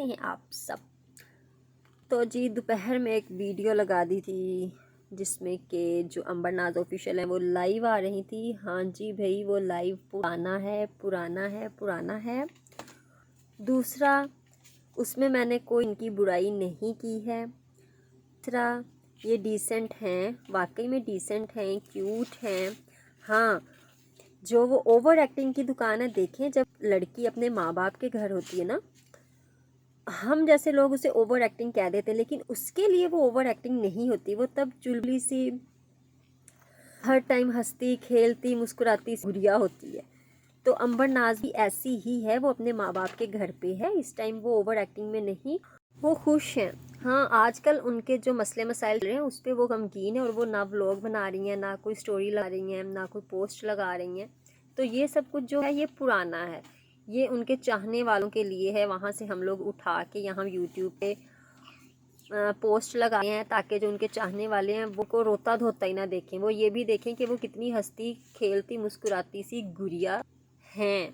कैसे हैं आप सब। तो जी दोपहर में एक वीडियो लगा दी थी जिसमें कि जो अंबर नाज ऑफिशियल है वो लाइव आ रही थी। हाँ जी भाई, वो लाइव पुराना है पुराना है पुराना है। दूसरा, उसमें मैंने कोई इनकी बुराई नहीं की है। तीसरा, ये डिसेंट हैं, वाकई में डिसेंट हैं, क्यूट हैं। हाँ, जो वो ओवर एक्टिंग की दुकान है, देखें जब लड़की अपने माँ बाप के घर होती है ना, हम जैसे लोग उसे ओवर एक्टिंग कह देते हैं, लेकिन उसके लिए वो ओवर एक्टिंग नहीं होती। वो तब चुलबुली सी, हर टाइम हंसती खेलती मुस्कुराती गुड़िया होती है। तो अंबर नाज भी ऐसी ही है, वो अपने माँ बाप के घर पे है इस टाइम, वो ओवर एक्टिंग में नहीं, वो खुश हैं। हाँ, आजकल उनके जो मसले मसाइल रहे हैं उस पर वो गमगीन है और वो ना व्लॉग बना रही हैं, ना कोई स्टोरी लगा रही हैं, ना कोई पोस्ट लगा रही हैं। तो ये सब कुछ जो है ये पुराना है, ये उनके चाहने वालों के लिए है। वहाँ से हम लोग उठा के यहाँ यूट्यूब पे पोस्ट लगाए हैं ताकि जो उनके चाहने वाले हैं वो को रोता धोता ही ना देखें, वो ये भी देखें कि वो कितनी हंसती खेलती मुस्कुराती सी गुड़िया हैं।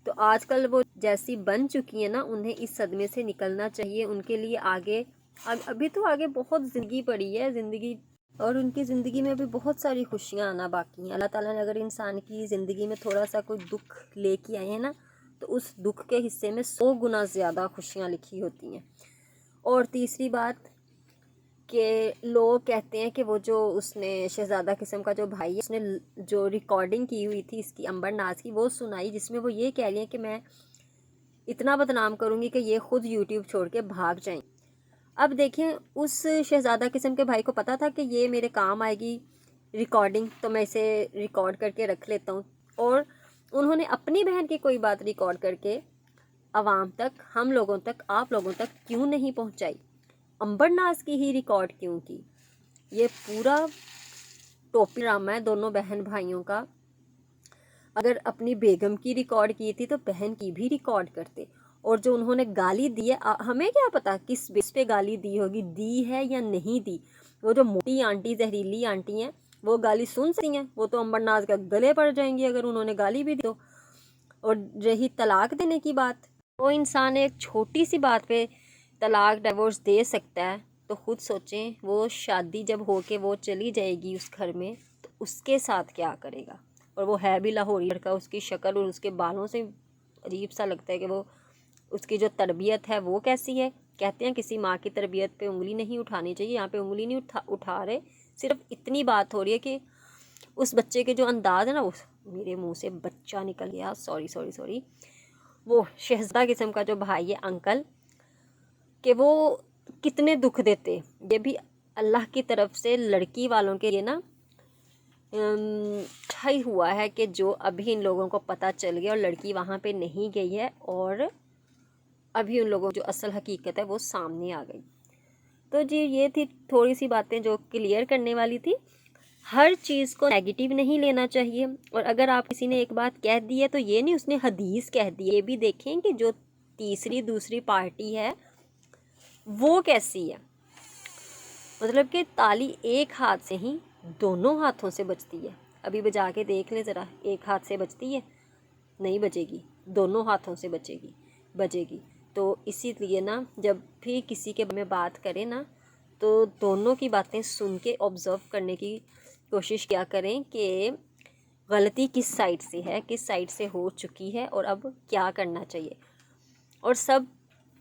तो आजकल वो जैसी बन चुकी है ना, उन्हें इस सदमे से निकलना चाहिए। उनके लिए आगे अभी तो आगे बहुत ज़िंदगी पड़ी है, ज़िंदगी, और उनकी ज़िंदगी में भी बहुत सारी खुशियाँ आना बाकी हैं। अल्लाह ताला ने अगर इंसान की ज़िंदगी में थोड़ा सा कोई दुख लेके आए हैं ना, तो उस दुख के हिस्से में 100 गुना ज़्यादा खुशियाँ लिखी होती हैं। और तीसरी बात कि लोग कहते हैं कि वो जो उसने शहज़ादा किस्म का जो भाई है, उसने जो रिकॉर्डिंग की हुई थी इसकी अंबर नाज की, वो सुनाई, जिसमें वो ये कह रही है कि मैं इतना बदनाम करूँगी कि ये खुद यूट्यूब छोड़ के भाग जाएं। अब देखें, उस शहज़ादा किस्म के भाई को पता था कि ये मेरे काम आएगी रिकॉर्डिंग, तो मैं इसे रिकॉर्ड करके रख लेता हूँ। और उन्होंने अपनी बहन की कोई बात रिकॉर्ड करके आवाम तक, हम लोगों तक, आप लोगों तक क्यों नहीं पहुँचाई? अंबर नाज की ही रिकॉर्ड क्यों की? ये पूरा टोपी ड्रामा है दोनों बहन भाइयों का। अगर अपनी बेगम की रिकॉर्ड की थी तो बहन की भी रिकॉर्ड करते। और जो उन्होंने गाली दी है, हमें क्या पता किस बेस पे गाली दी होगी, दी है या नहीं दी। वो जो मोटी आंटी, जहरीली आंटी हैं, वो गाली सुन सकती हैं, वो तो अंबर नाज का गले पड़ जाएंगी अगर उन्होंने गाली भी दी तो। और रही तलाक देने की बात, वो इंसान एक छोटी सी बात पे तलाक डिवोर्स दे सकता है, तो खुद सोचें वो शादी जब हो के वो चली जाएगी उस घर में, तो उसके साथ क्या करेगा। और वो है भी लाहौरी लड़का, उसकी शक्ल और उसके बालों से अजीब सा लगता है कि वो, उसकी जो तरबियत है वो कैसी है। कहते हैं किसी माँ की तरबियत पे उंगली नहीं उठानी चाहिए, यहाँ पे उंगली नहीं उठा रहे, सिर्फ इतनी बात हो रही है कि उस बच्चे के जो अंदाज है ना, वो, मेरे मुंह से बच्चा निकल गया, सॉरी सॉरी सॉरी, वो शहज़ादा किस्म का जो भाई है अंकल, कि वो कितने दुख देते। ये भी अल्लाह की तरफ से लड़की वालों के लिए ना ठाई हुआ है कि जो अभी इन लोगों को पता चल गया और लड़की वहाँ पे नहीं गई है, और अभी उन लोगों जो असल हकीकत है वो सामने आ गई। तो जी ये थी थोड़ी सी बातें जो क्लियर करने वाली थी। हर चीज़ को नेगेटिव नहीं लेना चाहिए, और अगर आप किसी ने एक बात कह दी है तो ये नहीं उसने हदीस कह दी है। ये भी देखें कि जो तीसरी दूसरी पार्टी है वो कैसी है। मतलब कि ताली एक हाथ से ही दोनों हाथों से बजती है। अभी बजा के देख लें ज़रा, एक हाथ से बजती है? नहीं बजेगी, दोनों हाथों से बजेगी। तो इसीलिए ना जब भी किसी के बारे में बात करें ना, तो दोनों की बातें सुन के ऑब्ज़र्व करने की कोशिश किया करें कि गलती किस साइड से है, किस साइड से हो चुकी है और अब क्या करना चाहिए। और सब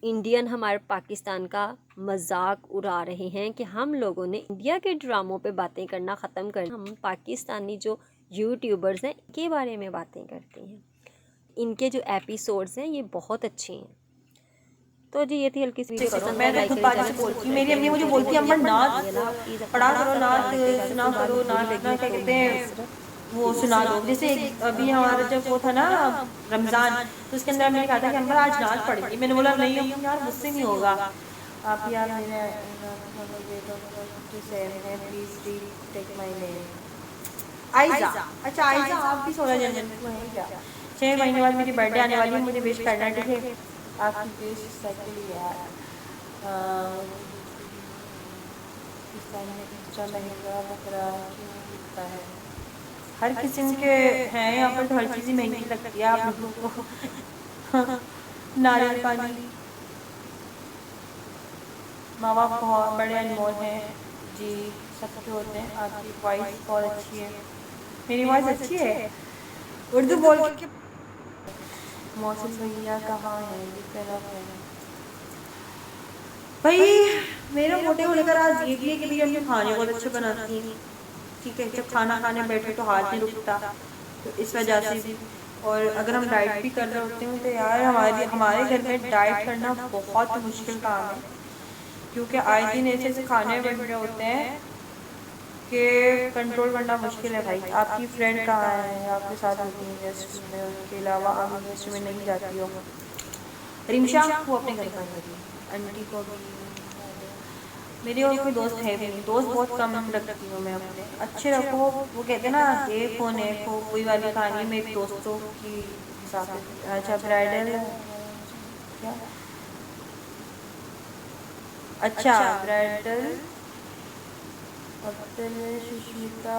इंडियन हमारे पाकिस्तान का मजाक उड़ा रहे हैं कि हम लोगों ने इंडिया के ड्रामों पे बातें करना ख़त्म कर, हम पाकिस्तानी जो यूट्यूबर्स हैं के बारे में बातें करते हैं। इनके जो एपिसोड्स हैं ये बहुत अच्छे हैं। तो जी ये थी हल्की सी वीडियो। मैं तो खुद बाजी से बोलती, मेरी अम्मी मुझे बोलती है अम्मा नात पढ़ा करो, नात सुना करो, नात ना क्या कहते हैं वो सुना दो। जैसे अभी हमारा जब वो था ना रमज़ान, तो उसके अंदर मैंने कहा था कि अम्मा आज नात पढ़ेगी। मैंने बोला नहीं अम्मा यार मुझसे नहीं होगा, आप यार मेरे please take my name Aiza. अच्छा आयजा आप भी 16 जनवरी को हैं क्या? 6 महीने बाद मेरी बर्थडे आने वाली है, मुझे विश करना है, ठीक है? आपकी विश एक्चुअली यार है हर किस्म के हैं यहाँ पर, तो हर चीज़ महंगी लगती है आप लोगों को। नारियल पानी माँ बाप बहुत बड़े अनमोल हैं जी, सबके होते हैं। आपकी वॉइस बहुत अच्छी है। मेरी वॉइस अच्छी है? उर्दू बोल के मौसम भैया कहाँ है? ये तरफ है भाई। मेरा मोटे को लेकर आज ये भी है कि भैया हम खाने बहुत अच्छे बनाती हैं, ठीक है। जब खाना खाने बैठे तो हाथ नहीं रुकता, तो इस वजह से भी। और अगर हम डाइट भी कर रहे होते हैं तो यार हमारे घर में डाइट करना बहुत मुश्किल काम है, क्योंकि आए दिन ऐसे ऐसे खाने बन रहे होते हैं कि कंट्रोल करना मुश्किल है भाई। आपकी फ्रेंड कहाँ है? आपके साथ होती है रेस्ट में, उसके अलावा आप रेस्ट में नहीं जाती हो? रिमशा वो अपने घर पर गई, आंटी को भी। मेरी और कोई दोस्त है भी नहीं, दोस्त बहुत कम रखती हूँ मैं अपने। अच्छे रखो, वो कहते हैं ना एक हो नेक हो, कोई वाली कहानी में एक दोस्तों की हिसाब से। अच्छा ब्राइडल क्या? अच्छा ब्राइडल अब्दुल सुष्मिता